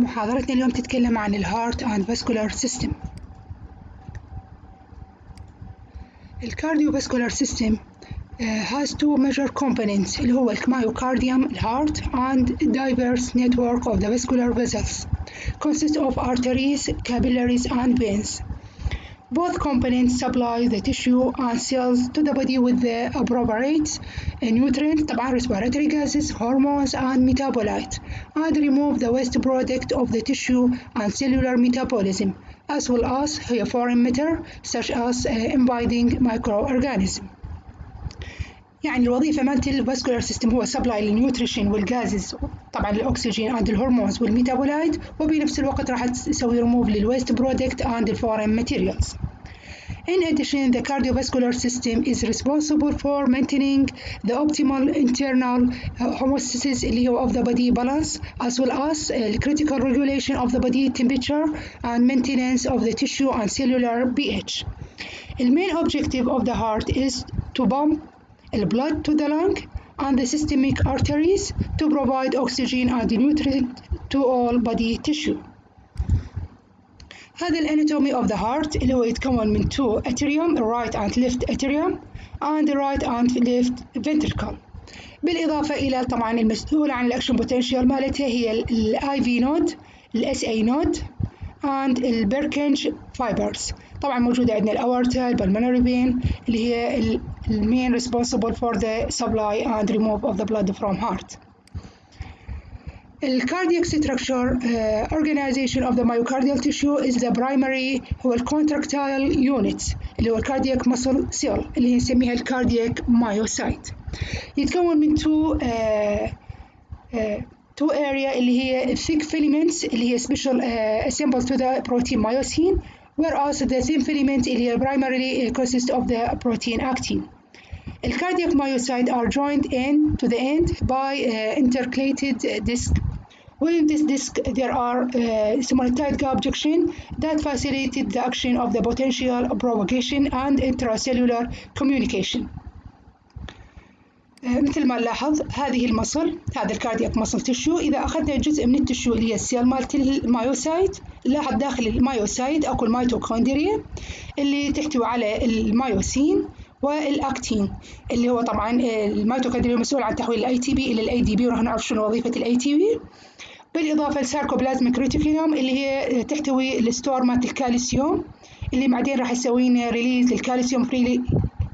محاضرتنا اليوم تتكلم عن الهارت and vascular system. الكارديوفاسكولار سيستم has two major components اللي هو المايوكارديوم الهارت and diverse network of the vascular vessels consist of arteries, capillaries and veins. Both components supply the tissue and cells to the body with the appropriate nutrients, طبعا respiratory gases, hormones and metabolites, and remove the waste product of the tissue and cellular metabolism, as well as foreign matter such as invading microorganisms. يعني الوظيفة مالت الفاسكولار سيستم هو سبلاي للنيوتريشن والجازز طبعا الأكسجين and الهرمونز والميتابولايت وبنفس الوقت راح تسوي ريموف للويست برودكت and الفورين ماتيريالز. In addition, the cardiovascular system is responsible for maintaining the optimal internal homeostasis اللي هو of the body balance as well as critical regulation of the body temperature and maintenance of the tissue and cellular pH. The main objective of the heart is to pump the blood to the lung and the systemic arteries to provide oxygen and nutrient to all body tissue. هذا الاناتومي of the heart اللي هو يتكون من two atrium right and left atrium and right and left ventricle. بالإضافة إلى طبعا المسؤولة عن الأكشن بوتنشال مالتها هي ال IV node ال SA node and ال Purkinje fibers. طبعا موجودة عندنا الأورتا البلمونري فين اللي هي ال main responsible for the supply and remove of the blood from heart. The cardiac structure organization of the myocardial tissue is the primary هو contractile unit اللي هو cardiac muscle cell اللي نسميها cardiac myocyte. يتكون من two area اللي هي thick filaments اللي هي special assembled to the protein myosin, whereas the thin filament اللي هي primarily consists of the protein actin. The cardiac myocytes are joined in to the end by intercalated disc. Within this disc, there are semaglutide gap junction that facilitate the action of the potential propagation and intracellular communication. مثل ما نلاحظ هذه المصل هذا الكاردياك مصل تشو إذا أخذنا جزء من التشو اللي هي السيل مالت المايوسايت نلاحظ داخل المايوسايت أكو الميتوكوندريا اللي تحتوي على المايوسين والأكتين اللي هو طبعا الميتوكوندريا مسؤول عن تحويل الاي تي بي إلى الاي دي بي وراح نعرف شنو وظيفة الاي تي بي. بالإضافة للساركوبلازميك ريتيكولوم اللي هي تحتوي الستور مالت الكالسيوم اللي بعدين راح يسوي لنا ريليز للكالسيوم فري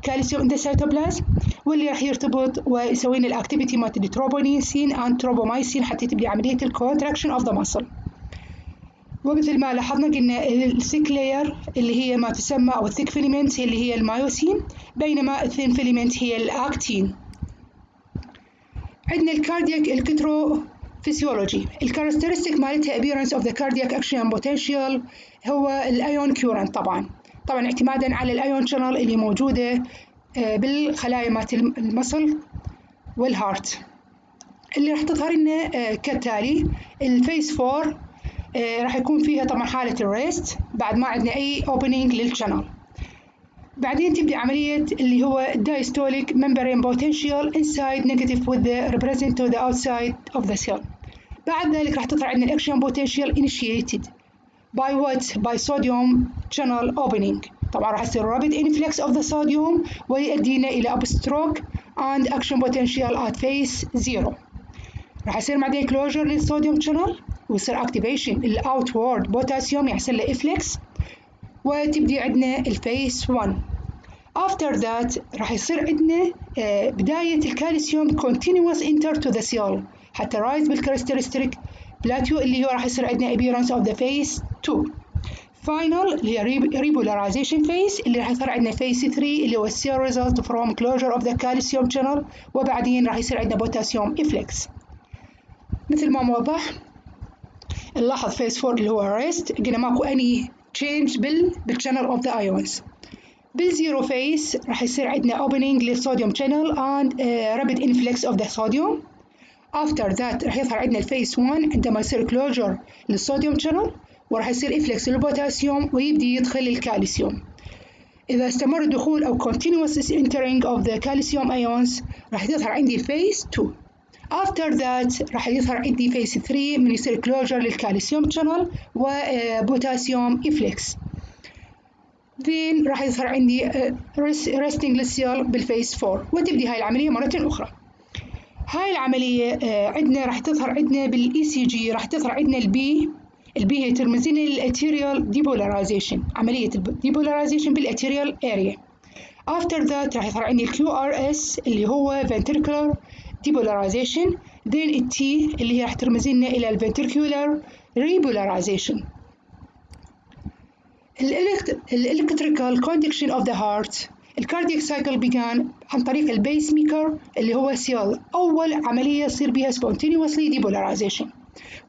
كالسيوم in the cytoplasm واللي راح يرتبط ويسوي لنا الاكتيفيتي مالت التروبونيسين and تروبومايسين حتى تبدي عملية الكونتراكشن اوف ذا muscle. ومثل ما لاحظنا قلنا الثيك لاير اللي هي ما تسمى او الثيك فيلمنت اللي هي المايوسين بينما الثين فيلمنت هي الاكتين. عندنا الكاردياك الكترو فيسيولوجي الكاركترستيك مالتها appearance of the cardiac action potential هو الايون كورنت طبعا اعتمادا على الايون شانل اللي موجوده بالخلايا مالت المصل والهارت اللي راح تظهر لنا كالتالي. الفيس 4 راح يكون فيها طبعا حاله الريست بعد ما عندنا اي اوبننج للشانل. بعدين تبدأ عملية اللي هو diastolic membrane potential inside negative with the represent to the outside of the cell. بعد ذلك راح تطلع عندنا الأكشن potential initiated by what? by sodium channel opening. طبعا راح يصير rapid influx of the sodium ويؤدينا إلى upstroke and action potential at phase 0. راح يصير بعدين closure للصوديوم channel ويصير activation الoutward potassium يحصل له efflux وتبدي عندنا الفيس 1. after that راح يصير عندنا بداية الكالسيوم continuous enter to the cell حتى rise بالكاركترستيك بلاتيو اللي هو راح يصير عندنا appearance of the phase 2. final اللي هي repolarization phase اللي راح يصير عندنا phase 3 اللي هو cell result from closure of the calcium channel وبعدين راح يصير عندنا potassium efflux. مثل ما موضح نلاحظ phase 4 اللي هو rest قلنا ماكو any change بالchannel of the ions. بالزيرو فيس راح يصير عندنا opening للصوديوم channel and rapid influx of the sodium. after that راح يظهر عندنا الفيس 1 عندما يصير closure للصوديوم channel وراح يصير influx للبوتاسيوم ويبدي يدخل الكالسيوم. إذا استمر الدخول أو continuous entering of the calcium ions راح تظهر عندي الفيس 2. After that راح يظهر عندي phase 3 من يصير closure للكالسيوم channel وبوتاسيوم efflux. then راح يظهر عندي resting للسيل بالphase 4 وتبدي هاي العملية مرة أخرى. هاي العملية عندنا راح تظهر عندنا بالإي سي جي، راح تظهر عندنا البي هي ترمز لنا للاتيريال ديبولاريزيشن، عملية الديبولاريزيشن بالاتيريال اريا. after that راح يظهر عندي الكيو ار اس اللي هو ventricular depolarization. then التي اللي هي راح ترمز لنا إلى الventricular repolarization. electrical conduction of the heart. الكاردياك سايكل began عن طريق البيس ميكر اللي هو سيل، أول عملية يصير بها spontaneously depolarization،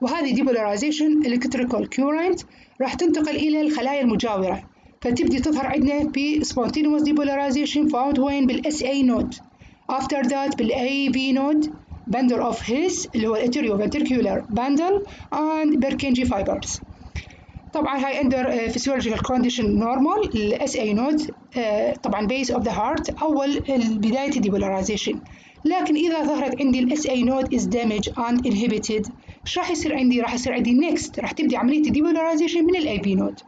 وهذه depolarization electrical current راح تنتقل إلى الخلايا المجاورة، فتبدي تظهر عندنا ب spontaneous depolarization found وين بالSA node. after that بالAV node bundle of His اللي هو atrioventricular bundle and Purkinje fibers. طبعا هاي under physiological condition normal ال SA node طبعا base of the heart أول بداية depolarization. لكن إذا ظهرت عندي ال SA node is damaged and inhibited إيش راح يصير عندي؟ راح يصير عندي next راح تبدي عملية depolarization من ال AB node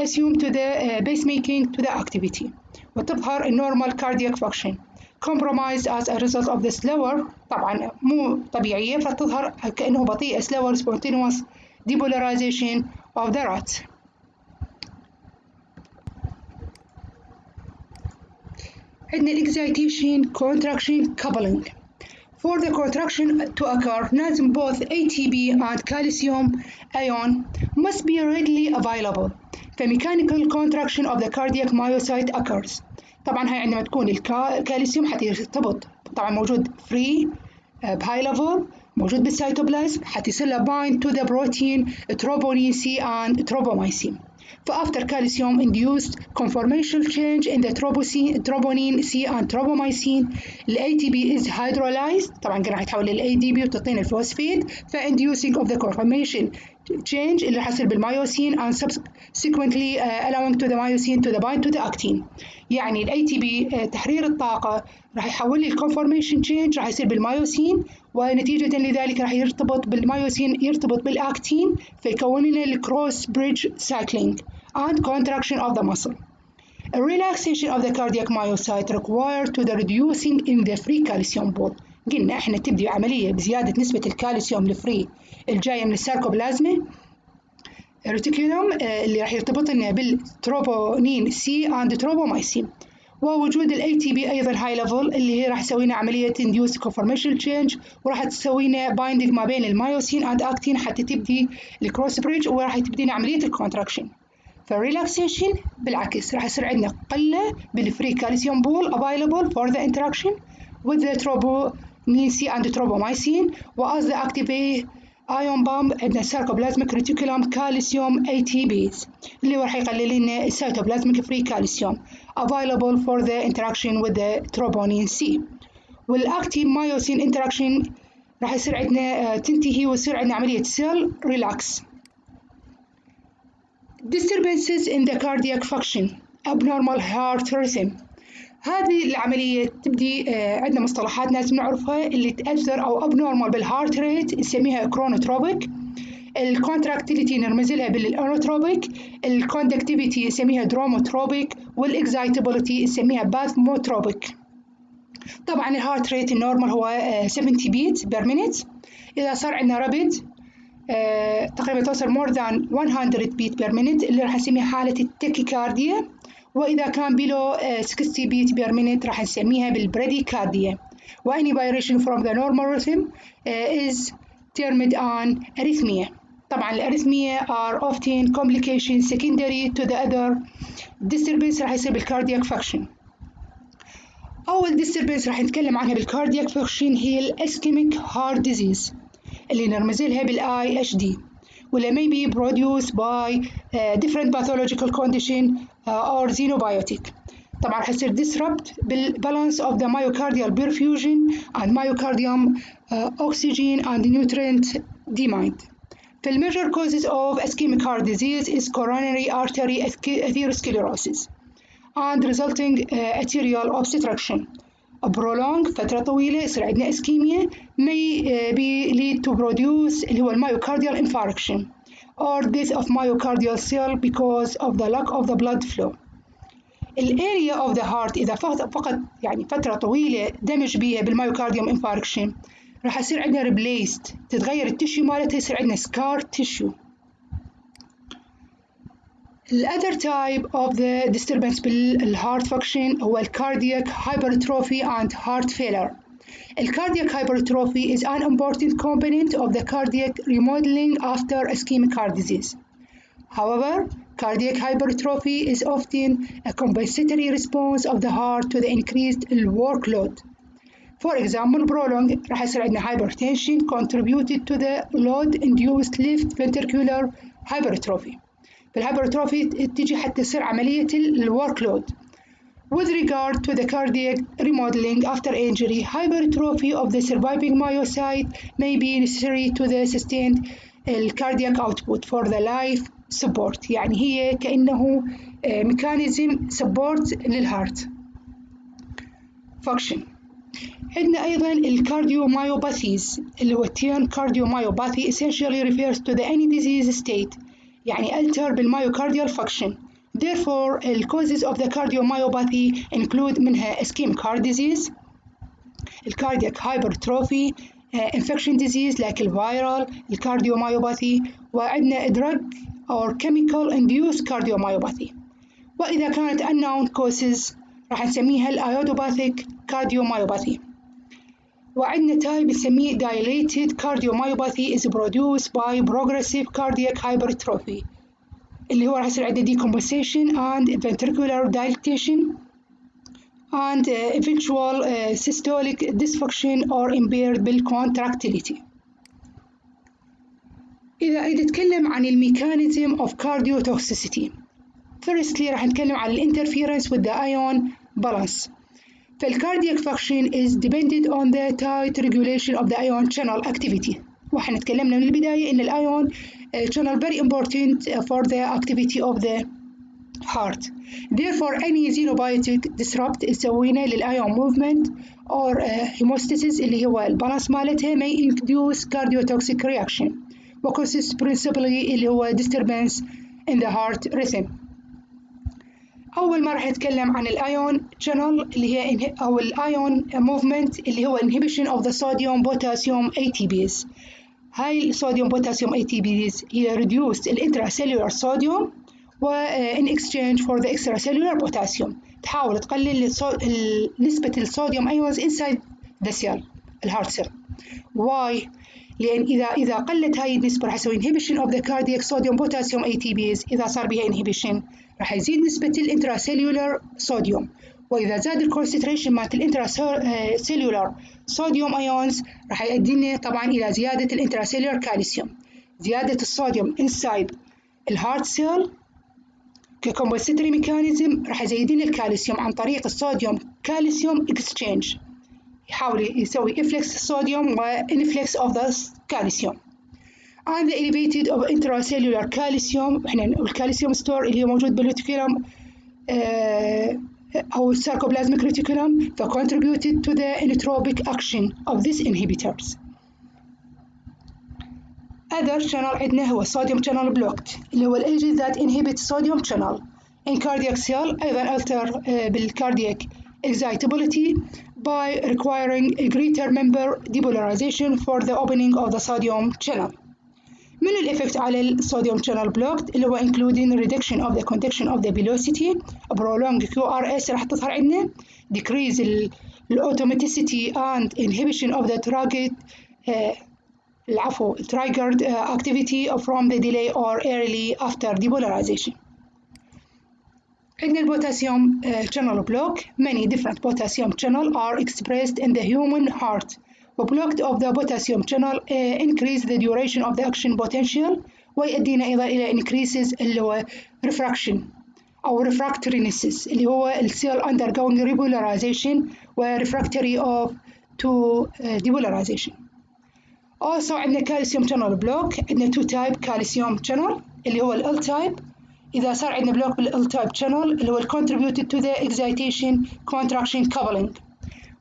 assume to the pacemaking to the activity وتظهر normal cardiac function compromised as a result of the slower طبعا مو طبيعية فتظهر كأنه بطيء slower spontaneous depolarization of the rat. عندنا excitation contraction coupling. For the contraction to occur لازم both ATP and calcium ion must be readily available. فmechanical contraction of the cardiac myocyte occurs. طبعا هاي عندما تكون الكالسيوم حترتبط طبعا موجود free بهاي level موجود بالسيتوبلازم حتصير له bind to the protein troponin C and tropomyosin. فafter calcium induced conformational change in the troponin C and tropomyosin ال ATP is hydrolyzed طبعا راح يتحول لل ADP وتعطينا الفوسفيد inducing of the conformation change اللي حيصير بالمايوسين and subsequently allowing to the myosin to the bind to the actin. يعني ال ATP تحرير الطاقة راح يحول لي الكونفورميشن تشينج راح يصير بالمايوسين ونتيجة لذلك راح يرتبط بالمايوسين يرتبط بالأكتين فيكون لنا الكروس بريدج سايكلينج and contraction of the muscle. A relaxation of the cardiac myocyte required to the reducing in the free calcium pool. قلنا احنا تبدي عملية بزيادة نسبة الكالسيوم الفري الجاية من الساركوبلازما ريتيكولوم اللي راح يرتبط لنا بالتروبونين سي اند تروبومايسين ووجود الاي تي بي ايضا هاي ليفل اللي هي راح تسوي لنا عمليه انديوس كونفورميشن تشينج وراح تسوي لنا بايندنج ما بين المايوسين اند اكتين حتى تبدي الكروس بريدج وراح تبدي لنا عمليه الكونتراكشن. فالريلاكسيشن بالعكس راح يصير عندنا قله بالفري كالسيوم بول available for the interaction with the troponin C and tropomyosin وas the active ion bomb عندنا ساركوبلازميك ريتيكولوم كالسيوم ATPs اللي راح يقلل لنا السيتوبلازميك فري كالسيوم available for the interaction with the troponin C. والاكتين مايوسين interaction راح يصير عندنا تنتهي ويصير عندنا عملية cell relax. Disturbances in the cardiac function abnormal heart rhythm. هذه العملية تبدي عندنا مصطلحات لازم نعرفها اللي تأثر أو abnormal بالهارت ريت نسميها chronotropic. الكونتراكتيليتي نرمز لها بالانوتروبيك، الكوندكتيفيتي نسميها دروموتروبيك، والاكزايتابيلتي نسميها باثموتروبيك. طبعا الهارت ريت النورمال هو 70 بيت بير مينيت، إذا صار عندنا رابيد تقريبا توصل more than 100 بيت بير مينيت اللي راح نسميها حالة التكيكارديا، وإذا كان below 60 بيت بير مينيت راح نسميها بالبراديكارديا. وأني variation from the normal rhythm is termed an arrhythmia. طبعا الأريثميا are often complications secondary to the other disturbance راح يصير بالكاردياك فانكشن. أول disturbance راح نتكلم عنها بالكاردياك فانكشن هي الاسكيميك هارت ديزيز اللي نرمز لها بالاي اتش دي، واللي may be produced by different pathological condition or xenobiotic. طبعا راح يصير disrupt بالbalance of the myocardial perfusion and myocardium oxygen and nutrient demand. The major causes of ischemic heart disease is coronary artery atherosclerosis and resulting arterial obstruction prolonged فترة طويلة يصير عندنا ischemia may be lead to produce اللي هو myocardial infarction or death of myocardial cell because of the lack of the blood flow. الاريا of the heart إذا فقط يعني فترة طويلة دمج بيها بالمايوكارديوم infarction راح يصير عندنا replaced تتغير التشيو مالتها يصير عندنا scar tissue. الأذر type of the disturbance بالheart function هو cardiac hypertrophy and heart failure. Cardiac hypertrophy is an important component of the cardiac remodeling after ischemic heart disease. However, cardiac hypertrophy is often a compensatory response of the heart to the increased workload. For example, prolonged راح يصير عندنا hypertension contributed to the load-induced left ventricular hypertrophy. الهايبرتروفي تيجي حتى تصير عملية الورك With regard to the cardiac remodeling after injury, hypertrophy of the surviving myocyte may be necessary to the sustained cardiac output for the life support. يعني هي كأنه mechanism support للهارت function. عندنا أيضا الكارديوميوباثيز اللي هو term cardiomyopathy essentially refers to the any disease state يعني alter بالmyocardial function. Therefore, the causes of the cardiomyopathy include منها ischemic heart disease, cardiac hypertrophy, infection disease like viral cardiomyopathy, وعندنا drug or chemical induced cardiomyopathy. وإذا كانت unknown causes راح نسميها idiopathic cardiomyopathy. وعندنا type بنسميه dilated cardiomyopathy is produced by progressive cardiac hypertrophy اللي هو راح يصير عنده decompensation and ventricular dilatation and eventual systolic dysfunction or impaired بالcontractility. إذا نتكلم عن الميكانيزم of cardiotoxicity firstly راح نتكلم عن interference with the ion balance. فالcardiac function is dependent on the tight regulation of the ion channel activity. وإحنا تكلمنا من البداية إن الion channel very important for the activity of the heart. Therefore, any xenobiotic disrupt يسوينا للion movement or hemostasis اللي هو البالانس مالتها may induce cardiotoxic reaction وcauses principally اللي هو disturbance in the heart rhythm. أول ما راح نتكلم عن الأيون channel اللي هي أو الأيون movement اللي هو inhibition of the sodium potassium ATPase. هاي الصوديوم بوتاسيوم ATPase هي reduced الانتراسيلولار صوديوم و in exchange for the extracellular potassium تحاول تقلل نسبة الصوديوم ions inside the cell الهارت cell. Why؟ لأن إذا قلت هاي النسبة راح يسوي inhibition of the cardiac sodium potassium ATPase. إذا صار بها inhibition راح يزيد نسبة الانتراسيلولار صوديوم وإذا زاد الكونسنتريشن مالت الانتراسيلولار صوديوم ايونز راح يؤدي لنا طبعا إلى زيادة الانتراسيلولار كالسيوم. زيادة الصوديوم inside الهارت سيل ككومبنسيتوري ميكانيزم راح يزيد لنا الكالسيوم عن طريق الصوديوم كالسيوم اكسشينج يحاول يسوي influx الصوديوم و influx of the calcium. and the elevated of intracellular calcium احنا الكالسيوم ستور اللي هو موجود بالريتيكولوم أو الساركوبلازميك ريتيكولوم that contributed to the inotropic action of these inhibitors. other channel عندنا هو sodium channel blocked اللي هو agent that inhibits sodium channel in cardiac cell أيضا alter بالcardiac excitability by requiring a greater member depolarization for the opening of the sodium channel. من الإفكت على الصوديوم channel blocked اللي هو including reduction of the conduction of the velocity prolonged QRS راح تظهر عندنا decrease automaticity and inhibition of the triggered activity from the delay or early after depolarization. عندنا البوتاسيوم channel block. Many different potassium channel are expressed in the human heart. وبلوكت of the potassium channel increase the duration of the action potential ويؤدينا أيضا إلى increases اللي هو refraction أو refractoriness اللي هو الcell undergoing repolarization و refractory of to depolarization. Also عندنا calcium channel block. عندنا two type calcium channel اللي هو ال type. إذا صار عندنا block بال type channel اللي هو contributed to the excitation contraction coupling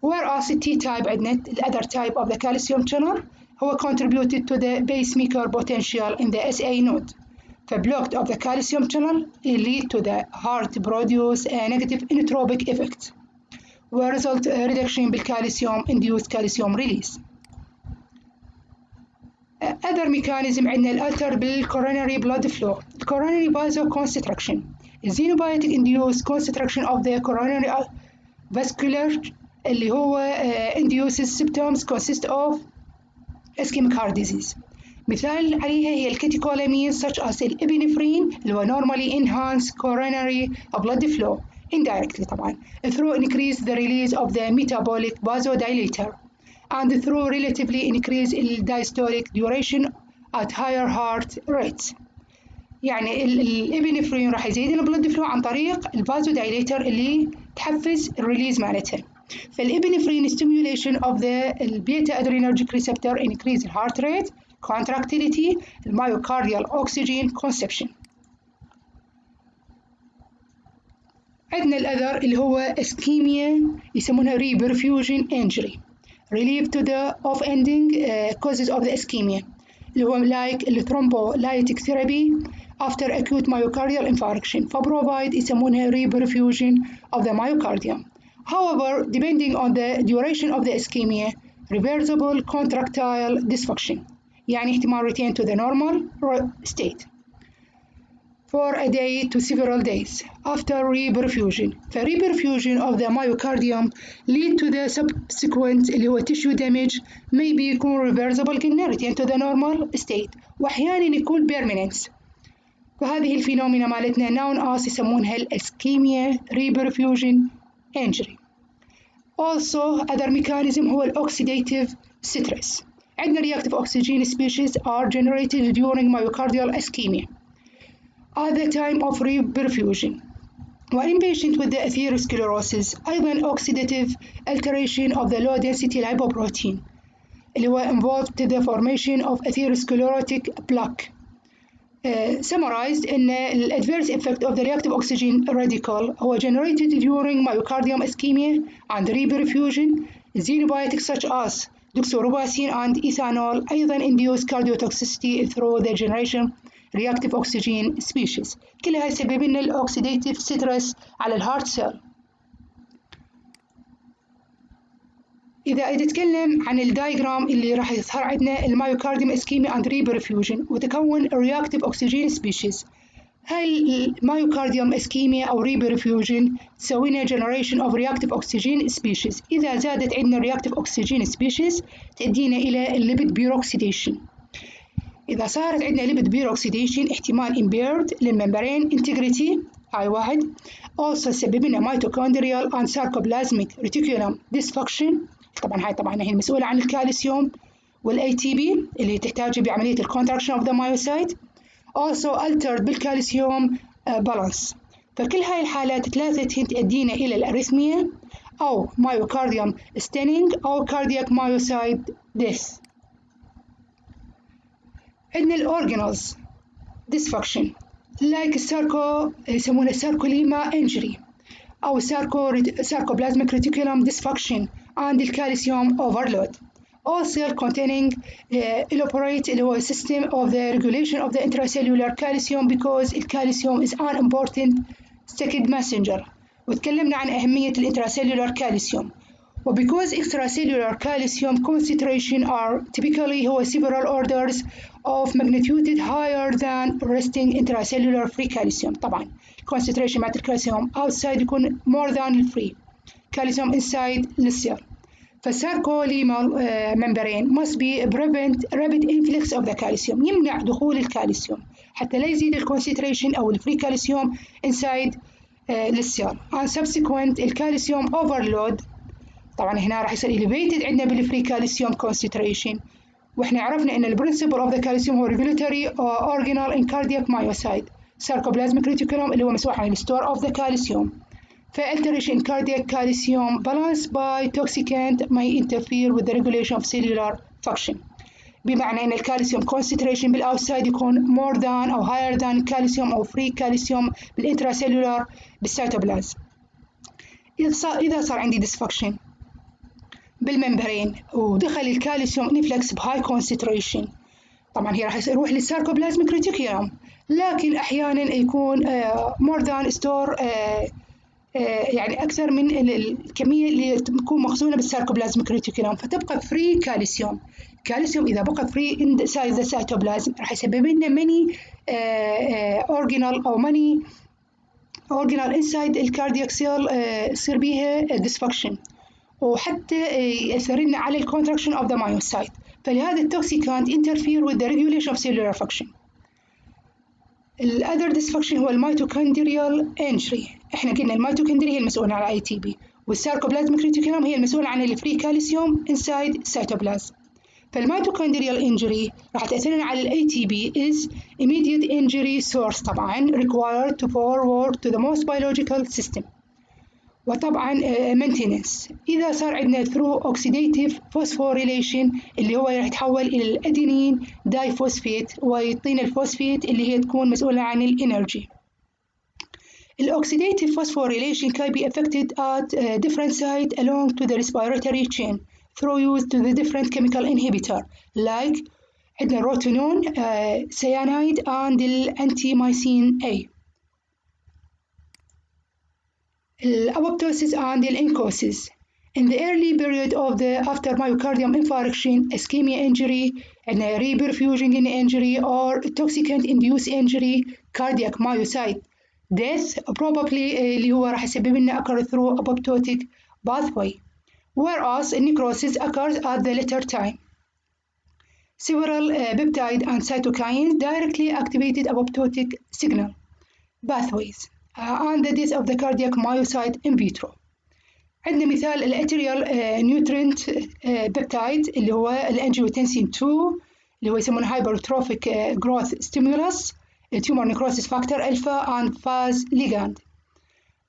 whereas T-type عندنا the other type of the calcium channel هو contributed to the pacemaker potential in the SA node. فبlocked of the calcium channel lead to the heart produce a negative inotropic effect وresult reduction بالكالسيوم induced calcium release. other mechanism عندنا الالتر بالcoronary blood flow coronary vasoconstriction xenobiotic induced constriction of the coronary vascular اللي هو induces symptoms consist of ischemic heart disease. مثال عليها هي الكاتيكولامين such as الابنفرين اللي هو normally enhance coronary blood flow indirectly طبعا through increase the release of the metabolic vasodilator and through relatively increase the diastolic duration at higher heart rates. يعني الابنفرين راح يزيد البلد فلو عن طريق الفازودايليتر اللي تحفز الريليز مالتها. فالابنفرين stimulation of the beta adrenergic receptor increase the heart rate, contractility, myocardial oxygen consumption. عندنا الأذر اللي هو ischemia يسمونها reperfusion injury relief to the offending causes of the ischemia اللي هو like الثرومبولايتيك therapy after acute myocardial infarction فبروفايد يسمونها reperfusion of the myocardium. However, depending on the duration of the ischemia, reversible contractile dysfunction يعني احتمال return to the normal state for a day to several days after reperfusion. فreperfusion of the myocardium lead to the subsequent اللي هو tissue damage maybe يكون reversible قلنا return to the normal state وأحيانا يكون permanent. وهذه الفينومينا مالتنا known as يسمونها الاسكيميا reperfusion injury. Also other mechanism هو الأوكسيداتيف stress. عندنا reactive oxygen species are generated during myocardial ischemia at the time of reperfusion. وإن patient with the atherosclerosis أيضا oxidative alteration of the low density lipoprotein اللي هو involved to the formation of atherosclerotic plaque. Summarized in the adverse effect of the reactive oxygen radical هو generated during myocardium ischemia and reperfusion xenobiotics such as doxorubicin and ethanol أيضا induce cardiotoxicity through the generation reactive oxygen species. كل هاي يسبب لنا الأوكسيداتيف ستريس على الهارت سيل. إذا نتكلم عن الدايجرام اللي راح يظهر عندنا المايوكارديوم اسكيميا اند ريبرفيوجن وتكون الرياكتيف اوكسجين سبيشيز. هاي المايوكارديوم اسكيميا او ريبرفيوجن تسوي لنا جنريشن اوف رياكتيف اوكسجين سبيشيز. إذا زادت عندنا الرياكتيف اوكسجين سبيشيز تؤدينا إلى الليبيد بيروكسيديشن. إذا صارت عندنا ليبيد بيروكسيديشن احتمال impaired للممبرين integrity هاي واحد. also تسبب لنا mitochondrial and sarcoplasmic reticulum dysfunction. طبعا هي المسؤولة عن الكالسيوم والاي تي بي اللي تحتاج بعملية الكونتراكشن اوف ذا مايوسايت. also altered بالكالسيوم بالانس. فكل هاي الحالات ثلاثة تؤدينا إلى الأريثميا أو مايوكارديوم ستينينج أو كاردياك مايوسايت ديث. عندنا الأورجانلز dysfunction like الساركو يسمونه ساركوليما انجري أو sarcoplasmic reticulum dysfunction and الكالسيوم overload. All cell containing elaborate اللي هو system of the regulation of the intracellular calcium because الكالسيوم is an important second messenger. وتكلمنا عن أهمية الانتراسيلولار كالسيوم. وبecause extracellular calcium concentration are typically هو several orders of magnitude higher than resting intracellular free calcium. طبعا concentration مع الكالسيوم outside يكون more than free calcium inside the cell. فالساركوليمال membrane must be prevent rapid influx of the calcium يمنع دخول الكالسيوم حتى لا يزيد الكونسنتريشن أو الفري كالسيوم inside the cell and subsequent الكالسيوم overload. طبعا هنا راح يصير elevated عندنا بالفري كالسيوم concentration. واحنا عرفنا ان البرنسبل اوف ذا كالسيوم هو regulatory organelle in cardiac myocyte sarcoplasmic reticulum اللي هو مسؤول عن الستور اوف ذا كالسيوم. فalteration in cardiac calcium balance by toxicant may interfere with the regulation of cellular function. بمعنى ان الكالسيوم concentration بالاوتسايد يكون more than او higher than calcium او free calcium بالانتراسيلولار بالسيتوبلازم. إذا صار عندي dysfunction بالممبرين ودخل الكالسيوم انفلكس بهاي كونسنتريشن، طبعا هي راح يروح للساركوبلازميك ريتيكولوم، لكن احيانا يكون مور ذان ستور، يعني اكثر من الكميه اللي تكون مخزونه بالساركوبلازميك ريتيكولوم، فتبقى فري كالسيوم. الكالسيوم اذا بقى فري inside the cytoplasm راح يسبب لنا many organal او many organal inside الكاردياك سيل يصير بيها dysfunction، وحتى يأثر لنا على الكونتراكشن of the myocyte. فلهذا التوكسيكانت interfere with the regulation of cellular function. الأذر dysfunction هو الميتوكوندريال انجري. احنا قلنا الميتوكوندريا هي المسؤولة عن الاي تي بي، والساركوبلازميك ريتيكولوم هي المسؤولة عن الفري كالسيوم inside cytoplasm. فالميتوكوندريال انجري راح تأثر لنا على الاي تي بي is immediate injury source طبعا required to forward to the most biological system. وطبعا maintenance إذا صار عندنا through oxidative phosphorylation اللي هو راح يتحول إلى الأدينين دايفوسفيت ويعطينا الفوسفيت اللي هي تكون مسؤولة عن الإنرجي. الأوكسيديتيف phosphorylation can be affected at different sites along to the respiratory chain through use to the different chemical inhibitor like عندنا الروتينون cyanide and الأنتيمايسين A. الأبوبتوسيس and الإنكوسيس. In the early period of the after myocardium infarction, ischemia injury, and reperfusion injury or toxicant induced injury, cardiac myocyte death probably اللي هو راح يسبب لنا occur through apoptotic pathway, whereas necrosis occurs at the later time. Several peptide and cytokines directly activated apoptotic signal pathways and the death of the cardiac myocyte in vitro. عندنا مثال الاتريال نيوترينت بيبتايد اللي هو الانجيوتنسين 2 اللي هو يسمونه hypertrophic growth stimulus, tumor necrosis factor alpha and Faz ligand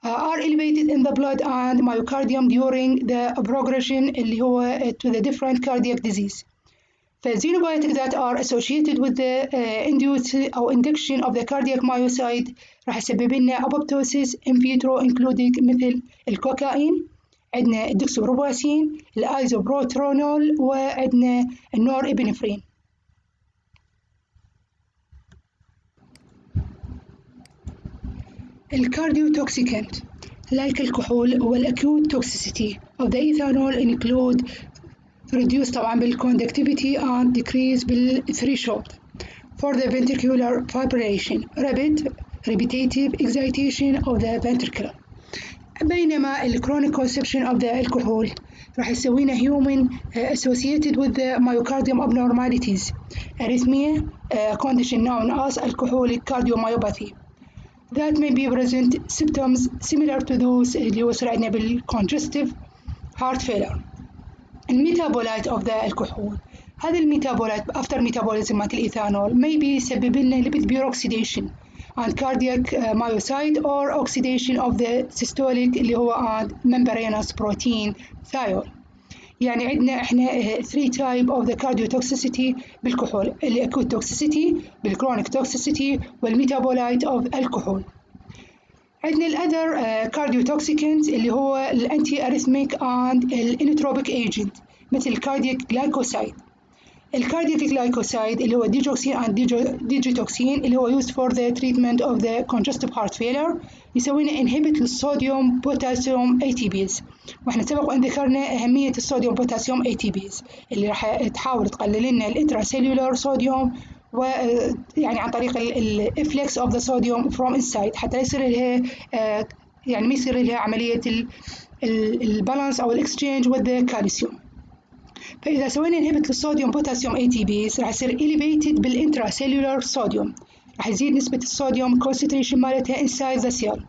are elevated in the blood and myocardium during the progression اللي هو to the different cardiac disease. فالxenobiotics that are associated with the induce أو induction of the cardiac myocyte راح يسبب لنا apoptosis in vitro including مثل الكوكايين، عندنا الدكسوروباسين، الايزوبروترونول، وعندنا النور إبنفرين. الكارديوتوكسيكانت like الكحول والacute toxicity of the ethanol include reduce طبعا بالconductivity and decrease بالthreshold for the ventricular fibrillation, rapid repetitive excitation of the ventricle. بينما الchronic consumption of the الكحول راح يسوينا human associated with the myocardium abnormalities, arrhythmia, condition known as alcoholic cardiomyopathy that may be present symptoms similar to those اللي هو صار عندنا بالcongestive heart failure. الميتابولايت of the الكحول، هذا الميتابولايت after metabolism مالت الإيثانول maybe يسبب لنا lipid peroxidation and cardiac myocyte or oxidation of the systolic اللي هو and membranous protein thiol. يعني عندنا احنا 3 type of the cardiotoxicity بالكحول، acute toxicity بالchronic toxicity والميتابولايت of الكحول. عندنا الأذر cardiotoxicants اللي هو الأنتي أريثميك and الانوتروبيك agent مثل الكاردياك جلايكوسايد. الكاردياك جلايكوسايد اللي هو ديجوكسين and ديجيتوكسين اللي هو used for the treatment of the congestive heart failure يسوينا inhibit للصوديوم بوتاسيوم ATPase. واحنا سبق وان ذكرنا أهمية الصوديوم بوتاسيوم ATPase اللي راح تحاول تقلل لنا الانتراسيلولار صوديوم ويعني عن طريق الافلكس اوف ذا صوديوم فروم انسايد حتى يصير لها يعني ما يصير لها عمليه البالانس او الاكسشينج وذ ذا كالسيوم. فاذا سوينا انهبت للصوديوم بوتاسيوم اي تي بيز راح يصير اليفيتد بالانتراسيلولار صوديوم، راح يزيد نسبه الصوديوم كونسنتريشن مالتها انسايد ذا سيل،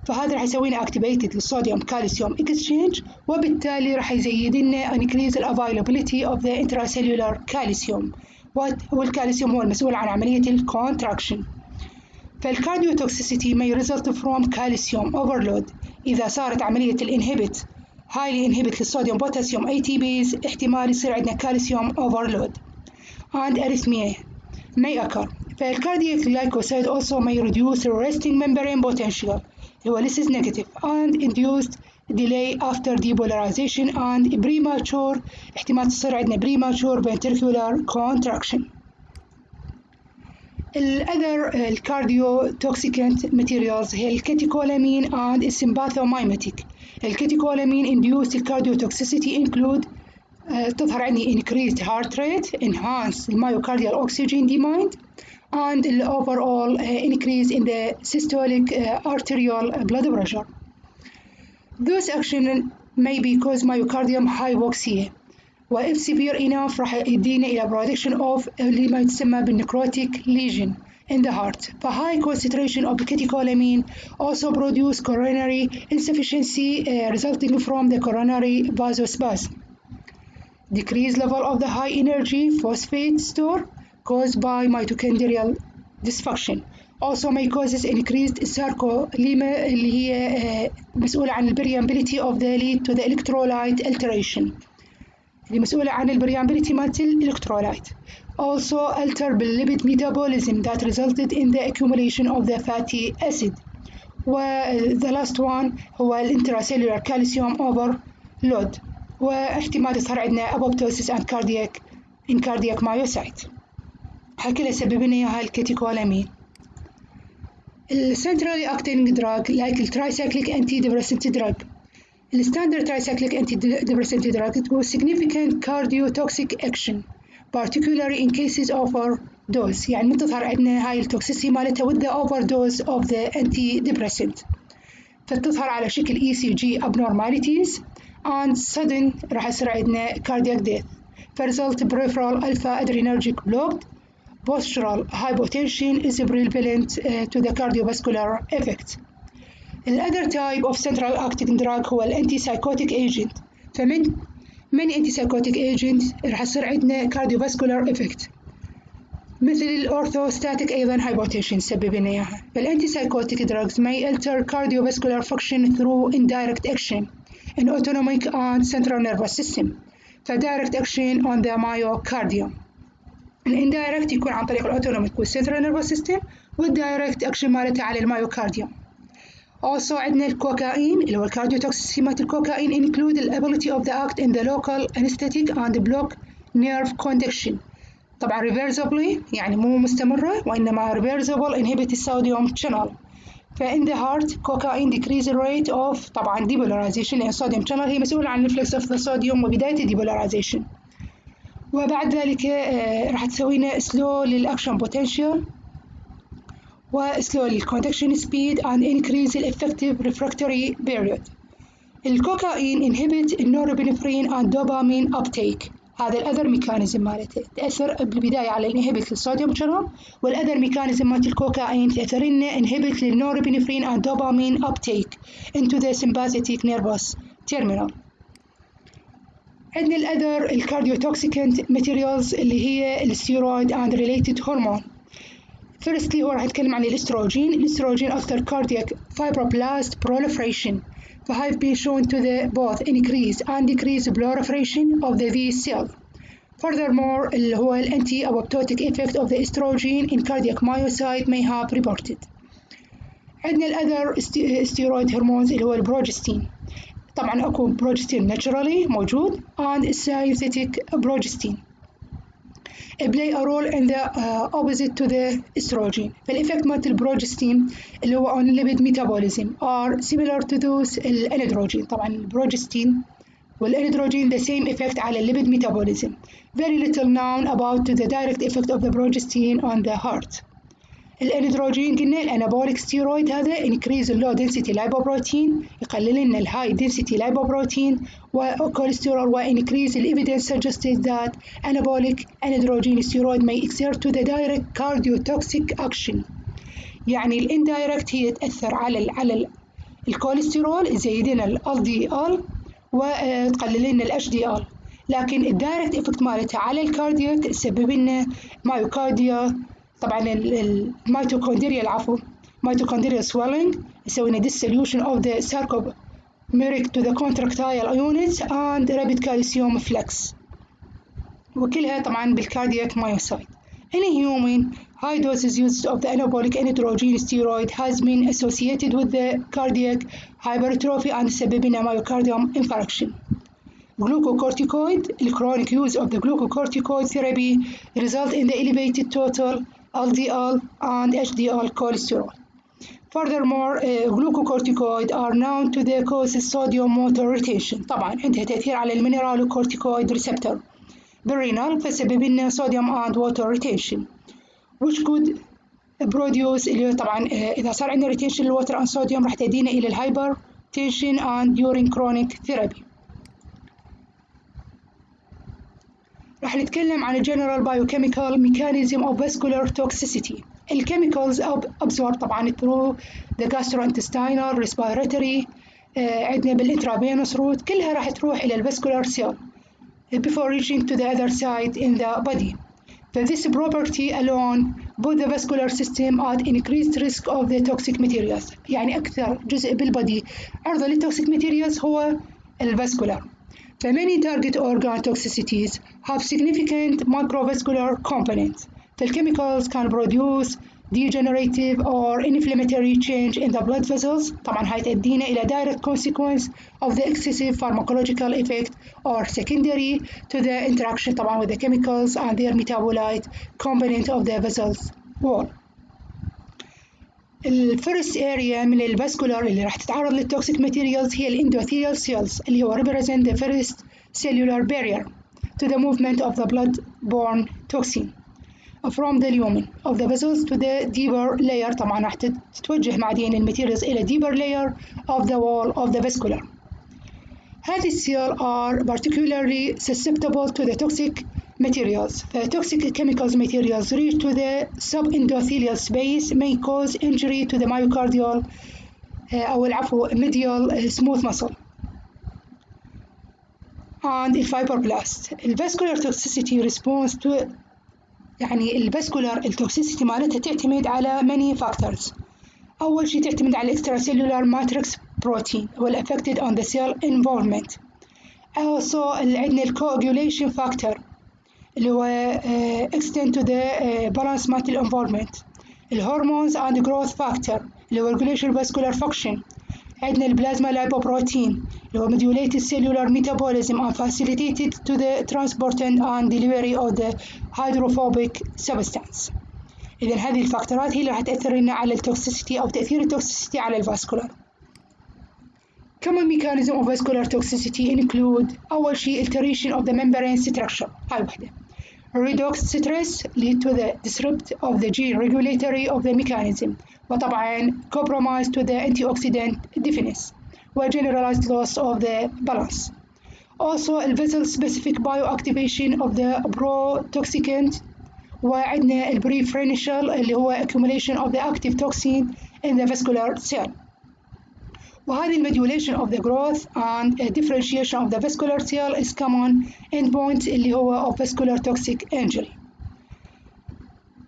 فهذا راح يسوينا اكتيفيتد للصوديوم كالسيوم اكسشينج وبالتالي راح يزيد لنا انكريز الافايلابيلتي اوف ذا انتراسيلولار كالسيوم، والكالسيوم هو المسؤول عن عملية الكونتراكشن. فالكارديوتوكسيسيتي may result from calcium overload إذا صارت عملية الانهبت highly inhibit للصوديوم بوتاسيوم ATPase احتمال يصير عندنا calcium overload and arrhythmia may occur. فالكاردياك glycoside also may reduce the resting membrane potential هو this is negative and induced delay after depolarization and premature احتمال تصير عندنا premature ventricular contraction. الأذر cardiotoxicant materials هي الكاتيكولامين and السمباثوميمتيك. الكاتيكولامين induced cardiotoxicity include تظهر عندي increased heart rate, enhanced myocardial oxygen demand, and the overall increase in the systolic arterial blood pressure. Those actions may be cause myocardium hypoxia. وإف severe enough راح يدينا إلى production of اللي ما يسمى بالنكروتيك lesion in the heart. The high concentration of catecholamine also produce coronary insufficiency resulting from the coronary vasospasm. Decreased level of the high energy phosphate store caused by mitochondrial dysfunction. Also may causes increased sarcolemia اللي هي مسؤولة عن permeability of the lead to the electrolyte alteration. اللي مسؤولة عن البريامبيليتي مالت الإلكترولايت. Also alter lipid metabolism that resulted in the accumulation of the fatty acid. the last one هو الانتراسيلولار كالسيوم overload. واحتمال يظهر عندنا apoptosis and cardiac myocyte. هكذا سبب لنا إياها الكاتيكولامين. السنترالي acting drug like الترايسايكليك antidepressant drug. The standard tricyclic antidepressant drug with significant cardiotoxic action, particularly in cases of overdose. يعني من تظهر عندنا هاي التوكسيسي مالتها with the overdose of the antidepressant. فتظهر على شكل ECG abnormalities and sudden راح يصير عندنا cardiac death. فresult peripheral alpha adrenergic blockade, postural hypotension is prevalent to the cardiovascular effect. الأذر type of central acting drug هو الانتي-psychotic agent. فمن anti-psychotic agent راح يصير عندنا cardiovascular effect مثل الأورثوستاتيك أيضا hypotension تسبب لنا إياها. فالانتي-psychotic drugs may alter cardiovascular function through indirect action in autonomic and central nervous system. فdirect action on the myocardium. الindirect يكون عن طريق الأوتونوميك والcentral nervous system والdirect action مالتها على المايوكارديوم. Also عندنا الكوكايين اللي هو الكارديوتوكسيسيتي مالت الكوكايين include the ability of the act in the local anesthetic and block nerve conduction. طبعا reversibly يعني مو مستمرة وإنما reversible inhibit الصوديوم channel. فإن the heart cocaine decrease the rate of طبعا depolarization لأن الصوديوم channel هي مسؤولة عن reflex of the sodium وبداية depolarization. وبعد ذلك راح تسوي لنا slow للأكشن potential وslow الconduction speed and increase the effective refractory period. الكوكايين inhibit النورابينفرين and dopamine uptake. هذا الأذر ميكانيزم مالته تأثر بالبداية على الانهبت للصوديوم شانل، والأذر ميكانيزم مالت الكوكايين تأثر لنا انهبت للنورابينفرين and dopamine uptake into the sympathetic nervous terminal. عندنا الأذر الكارديوتوكسيكانت ماتيريالز اللي هي الستيرويد and related hormone. Firstly هو راح يتكلم عن الاستروجين after cardiac fibroblast proliferation have been shown to the both increase and decrease proliferation of the V cell. Furthermore اللي هو anti-apoptotic effect of the estrogen in cardiac myocyte may have reported. عندنا الأذر steroid hormones اللي هو البروجستين. طبعا أكو بروجستين naturally موجود and synthetic progestin. play a role in the opposite to the estrogen. فالإفكت مالت البروجستين اللي هو on lipid metabolism are similar to those الأندروجين. طبعا البروجستين والأندروجين the same effect على lipid metabolism. Very little known about the direct effect of the progestin on the heart. الأندروجين قلنا الأنابوليك ستيرويد هذا increase low density lipoprotein يقلل لنا الهاي density lipoprotein والكوليسترول و increase the evidence suggested that anabolic androgen steroid may exert to the direct cardiotoxic action. يعني الانdirect هي تأثر على الكوليسترول تزيد لنا ال LDL وتقلل لنا ال HDL، لكن الدايركت افكت مالتها على الكاردياك تسبب لنا مايوكارديا. طبعا mitochondrial swelling يسوي لنا dissolution of the sarcomeric to the contractile units and rapid calcium flux، وكلها طبعا بالكاردياك مايوسايت. In a human high doses use of the anabolic androgen steroid has been associated with the cardiac hypertrophy and سببنا myocardium infarction. Glucocorticoid, the chronic use of the glucocorticoid therapy result in the elevated total LDL and HDL cholesterol. Furthermore, glucocorticoid are known to cause sodium water retention. طبعا عندها تأثير على المينرالوكورتيكويد ريسبتور بالرينال فسبب لنا sodium and water retention which could produce اللي طبعا إذا صار عندنا retention للwater and sodium راح تؤدينا إلى الهايبرتنشن and during chronic therapy. راح نتكلم عن general biochemical mechanism of vascular toxicity. الكيميكالز absorb طبعا through the gastrointestinal respiratory عندنا بالintravenous route كلها راح تروح إلى الفاسكولار cell before reaching to the other side in the body. So this property alone put the vascular system at increased risk of the toxic materials. يعني أكثر جزء بالبدي عرضة للtoxic materials هو الفاسكولار. So many target organ toxicities have significant microvascular components. The chemicals can produce degenerative or inflammatory change in the blood vessels. طبعا هاي تؤدينا إلى direct consequence of the excessive pharmacological effect or secondary to the interaction طبعا with the chemicals and their metabolite component of the vessels wall. الفيرست اريا من الفاسكولار اللي راح تتعرض للتوكسيك ماتيريالز هي الاندوثيليال سيلز اللي هو represent the first cellular barrier to the movement of the blood-borne toxin from the lumen of the vessels to the deeper layer. طبعا راح تتوجه معدن الماتيريالز إلى deeper layer of the wall of the vascular. هذه السيل are particularly susceptible to the toxic materials. The toxic chemicals materials reach to the subendothelial space may cause injury to the myocardial أو العفو medial smooth muscle and the fibroblast. الفاسكولار toxicity response to يعني الفاسكولار التوكسيسيتي مالتها تعتمد على many factors. أول شيء تعتمد على extracellular matrix protein وال affected on the cell involvement. Also عندنا coagulation factor اللي هو extend to the balance مالت involvement. الهرمونز and growth factor اللي هو regulation vascular function. عندنا البلازما lipoprotein اللي هو modulated cellular metabolism and facilitated to the transport and delivery of the hydrophobic substance. إذا هذه الفاكتورات هي اللي راح تأثر لنا على التوكسيسيتي أو تأثير التوكسيسيتي على الفاسكولار. Common mechanism of vascular toxicity include أول شيء alteration of the membrane structure هاي وحدة. Redox stress lead to the disrupt of the gene regulatory of the mechanism وطبعا compromise to the antioxidant deficits و generalized loss of the balance. Also vessel specific bioactivation of the protoxicant وعندنا preferential اللي هو accumulation of the active toxin in the vascular cell. وهذه modulation of the growth and differentiation of the vascular cell is common endpoint اللي هو of vascular toxic injury.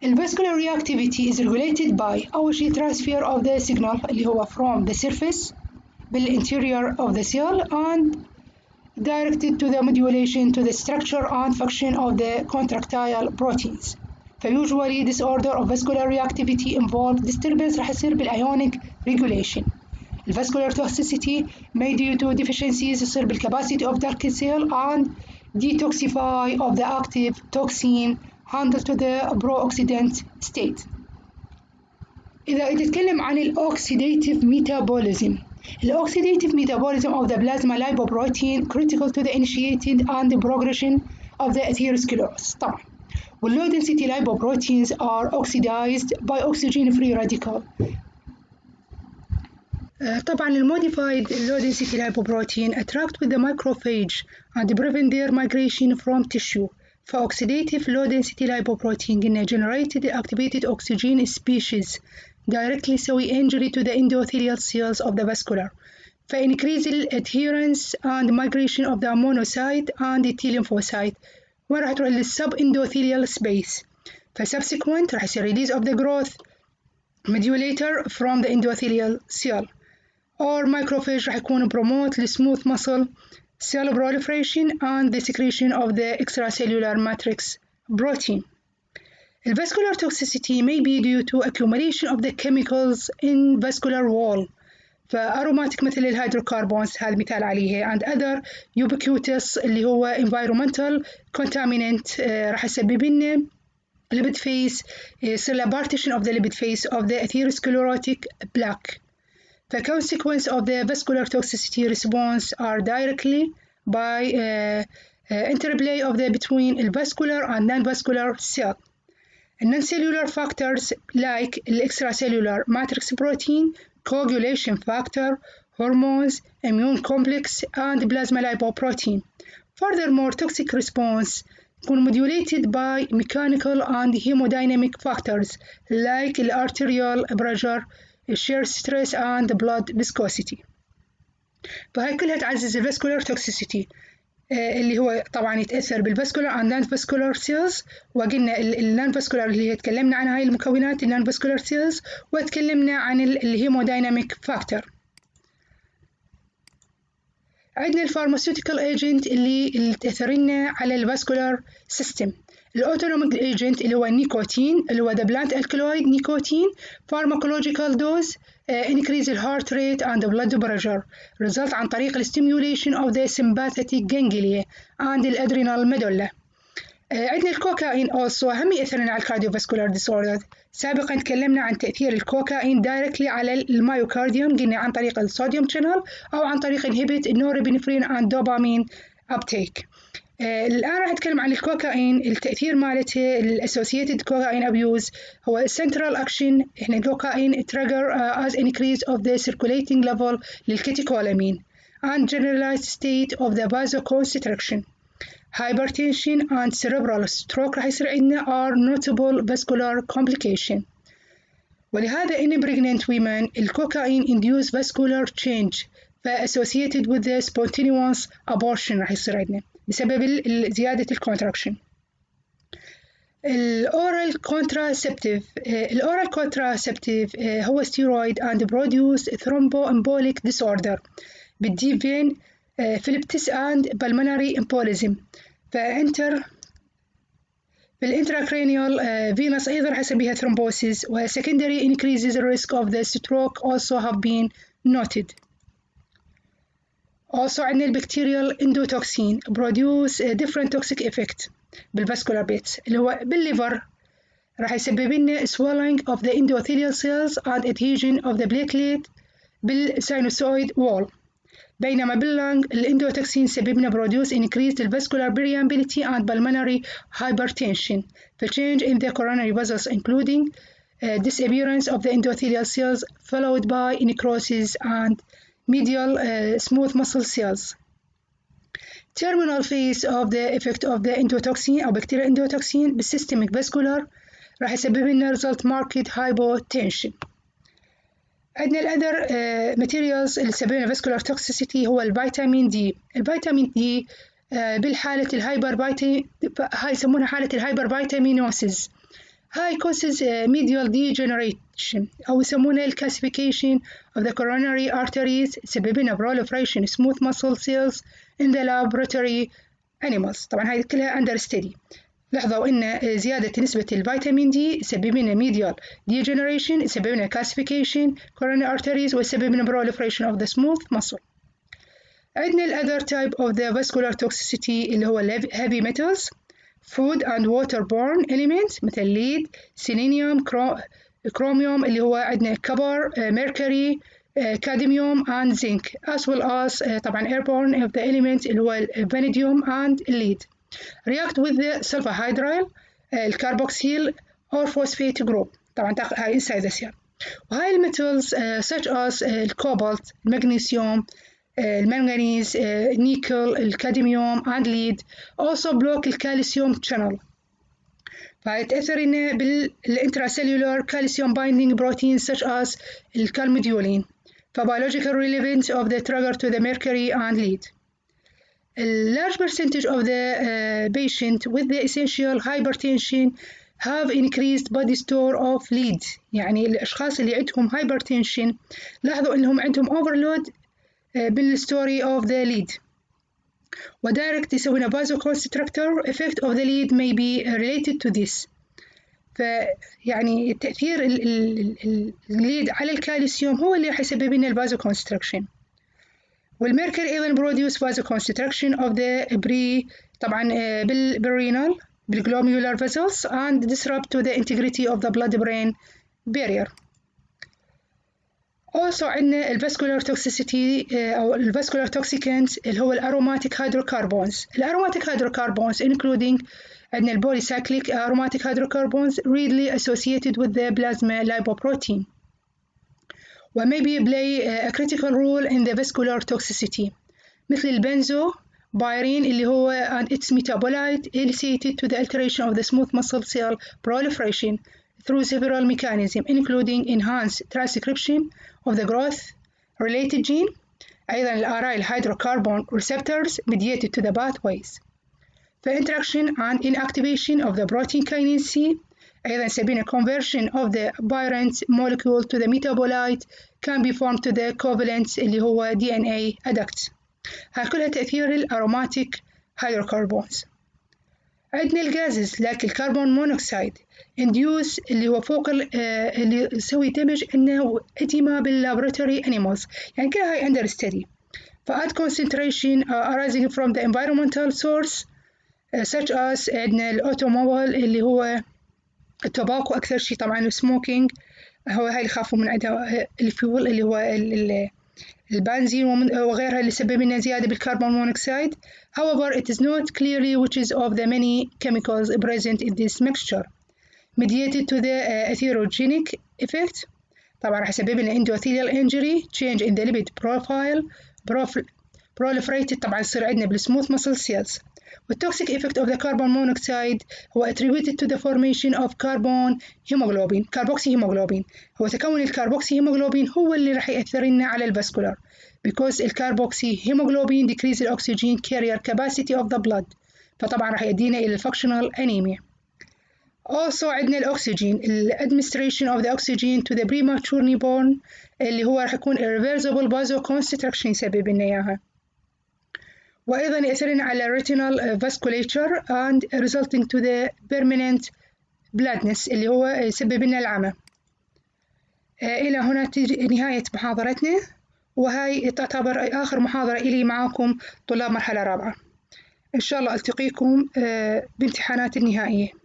Vascular reactivity is regulated by أول شيء transfer of the signal اللي هو from the surface بالinterior of the cell and directed to the modulation to the structure and function of the contractile proteins. فusually disorder of vascular reactivity involve disturbance راح يصير بالionic regulation. Vascular toxicity may due to deficiencies يصير بالcapacity of dark cell and detoxify of the active toxin handled to the pro-oxidant state. إذا تتكلم عن الأوكسيداتيف metabolism الأوكسيداتيف metabolism of the plasma lipoprotein critical to the initiating and the progression of the atherosclerosis طبعا والlow density lipoproteins are oxidized by oxygen free radical. طبعا المodified low density lipoprotein attract with the macrophage and prevent their migration from tissue. فoxidative low density lipoprotein قلنا generated activated oxygen species directly سوي injury to the endothelial cells of the vascular. فincrease adherence and migration of the monocyte and the T lymphocyte وين راح تروح للsub-endothelial space. فsubsequent راح يصير release of the growth modulator from the endothelial cell. or macrophage راح يكون promote the smooth muscle cell proliferation and the secretion of the extracellular matrix protein. Vascular toxicity may be due to accumulation of the chemicals in vascular wall. فأروماتيك مثل الهيدروكربونز هذا مثال عليها and other ubiquitous اللي هو environmental contaminant راح يسبب لنا lipid phase يصير له partition of the lipid phase of the atherosclerotic plaque. The consequence of the vascular toxicity response are directly by interplay of the between vascular and non-vascular cell. Non-cellular factors like extracellular matrix protein, coagulation factor, hormones, immune complex, and plasma lipoprotein. Furthermore, toxic response can modulated by mechanical and hemodynamic factors like arterial pressure, shear stress, and blood viscosity. فهي كلها تعزز الفاسكولار توكسيسيتي اللي هو طبعا يتأثر بالفاسكولار and non-vascular cells. وقلنا النون فاسكولار اللي هي تكلمنا عن هاي المكونات النون فاسكولار cells وتكلمنا عن الهيمودايناميك فاكتور. عندنا الفارماسيوتيكال ايجنت اللي تأثر لنا على الفاسكولار سيستم. الاوتونوميك ايجنت اللي هو النيكوتين اللي هو the plant alkaloid نيكوتين. pharmacological dose increase the heart rate and the blood pressure result عن طريق stimulation of the sympathetic ganglia and the adrenal medulla. عندنا الكوكايين also هم يأثرون على الكارديوفاسكولار disorder. سابقا تكلمنا عن تأثير الكوكايين directly على المايوكارديوم قلنا عن طريق الصوديوم channel أو عن طريق inhibit النورابينفرين and dopamine uptake. الآن راح أتكلم عن الكوكايين التأثير مالته الأسوسييتد كوكايين أبيوز هو central action. إحنا الكوكايين trigger as increase of the circulating level للكاتيكولامين and generalized state of the vasoconstriction. Hypertension and cerebral stroke راح يصير عندنا are notable vascular complication. ولهذا in pregnant women الكوكايين induce vascular change associated with the spontaneous abortion راح يصير عندنا بسبب زيادة الكونتراكشن. الأورال كونتراسبتيف هو steroid and produce thromboembolic disorder بالديب فين phlebitis and pulmonary embolism. بالintracranial venous أيضا راح يصير بها thrombosis و secondary increases the risk of the stroke also have been noted. Also عندنا البكتيريال endotoxin produce a different toxic effect بالفاسكولار بيتس اللي هو بالليفر راح يسبب لنا swelling of the endothelial cells and adhesion of the platelet بالسينوسويد wall. بينما باللنج الاندوتوكسين يسبب لنا produce increased vascular permeability and pulmonary hypertension. The change in the coronary vessels including disappearance of the endothelial cells followed by necrosis and medial smooth muscle cells. Terminal phase of the effect of the endotoxin أو bacterial endotoxin بالsystemic vascular راح يسبب لنا result marked hypotension. عندنا الأذر materials اللي يسبب لنا vascular toxicity هو الفيتامين دي. الفيتامين دي بالحالة هاي يسمونها حالة الهايبر فيتامينوسيس. هاي causes medial degeneration أو يسمونها calcification of the coronary arteries يسبب لنا proliferation smooth muscle cells in the laboratory animals. طبعا هاي كلها under study. لاحظوا إن زيادة نسبة الفيتامين دي يسبب لنا medial degeneration يسبب لنا calcification coronary arteries ويسبب لنا proliferation of the smooth muscle. عندنا ال other type of the vascular toxicity اللي هو heavy metals food and waterborne elements مثل lead, selenium, chromium اللي هو عندنا copper, mercury, cadmium and zinc as well as طبعا airborne of the elements اللي هو vanadium and lead react with the sulfhydryl, الكربوكسيل or phosphate group. طبعا هاي inside the cell. وهاي الميتالز such as الكوبالت, المغنيسيوم, المنغنيز, النيكل, الكادميوم and lead also block الكالسيوم channel. فيتأثر إنه بالintracellular calcium binding proteins such as الكالموديولين. فbiological relevance of the trigger to the mercury and lead. A large percentage of the patient with the essential hypertension have increased body store of lead. يعني الأشخاص اللي عندهم hypertension لاحظوا إنهم عندهم overload بالstory of the lead. وdirect يسوون vasoconstrictor effect of the lead may be related to this. فيعني التأثير الليد على الكالسيوم هو اللي راح يسبب لنا الفازو كونستركشن. والميركوري أيضا بروديوس فازو كونستركشن of the طبعا بالرينال بالجلوميولار vessels and disrupt to the integrity of the blood-brain barrier. Also عندنا الفاسكولار توكسيسيتي أو الفاسكولار توكسيكانتس اللي هو الأروماتيك هيدروكربونز. الأروماتيك هيدروكربونز including عندنا البوليسايكليك aromatic hydrocarbons readily associated with the plasma lipoprotein و maybe play a critical role in the vascular toxicity مثل البنزو بايرين اللي هو and its metabolite elicited to the alteration of the smooth muscle cell proliferation through several mechanisms including enhanced transcription of the growth related gene. أيضا الأرايل hydrocarbon receptors mediated to the pathways. The interaction and inactivation of the protein kinase C. أيضا سبيل conversion of the parent molecule to the metabolite can be formed to the covalent اللي هو DNA adduct. هاي كلها تأثير الأروماتيك هيدروكربونز. عندنا الغازز لكن الكربون مونوكسيد induce اللي هو فوق اللي يسوي دمج إنه إديما باللابوراتوري animals يعني كلها هاي under study. فat concentration arising from the environmental source such as عندنا الأوتوموبيل اللي هو التباكو أكثر شيء طبعا السموكينج هو هاي اللي يخافوا من عندها الفيول اللي هو البنزين وغيرها اللي سبب لنا زيادة بالكربون مونوكسيد. However, it is not clearly which is of the many chemicals present in this mixture mediated to the atherogenic effect. طبعا راح يسبب لنا endothelial injury, change in the lipid profile, proliferated طبعا يصير عندنا بالسموث muscle cells. والtoxic effect of the carbon monoxide هو attributed to the formation of carbon hemoglobin, carboxy hemoglobin. هو تكون الكاربوكسي هيموغلوبين هو اللي راح يأثر لنا على الفاسكولار because الكاربوكسي هيموغلوبين decrease the oxygen carrier capacity of the blood فطبعا راح يؤدينا إلى functional anemia. Also عندنا الأكسجين administration of the oxygen to the premature newborn اللي هو راح يكون irreversible vasoconstriction يسبب لنا إياها. وأيضا يأثرنا على retinal vasculature and resulting to the permanent blindness اللي هو يسبب لنا العمى. إلى هنا تجي نهاية محاضرتنا وهاي تعتبر آخر محاضرة إلي معكم طلاب مرحلة رابعة. إن شاء الله ألتقيكم بامتحانات النهائية.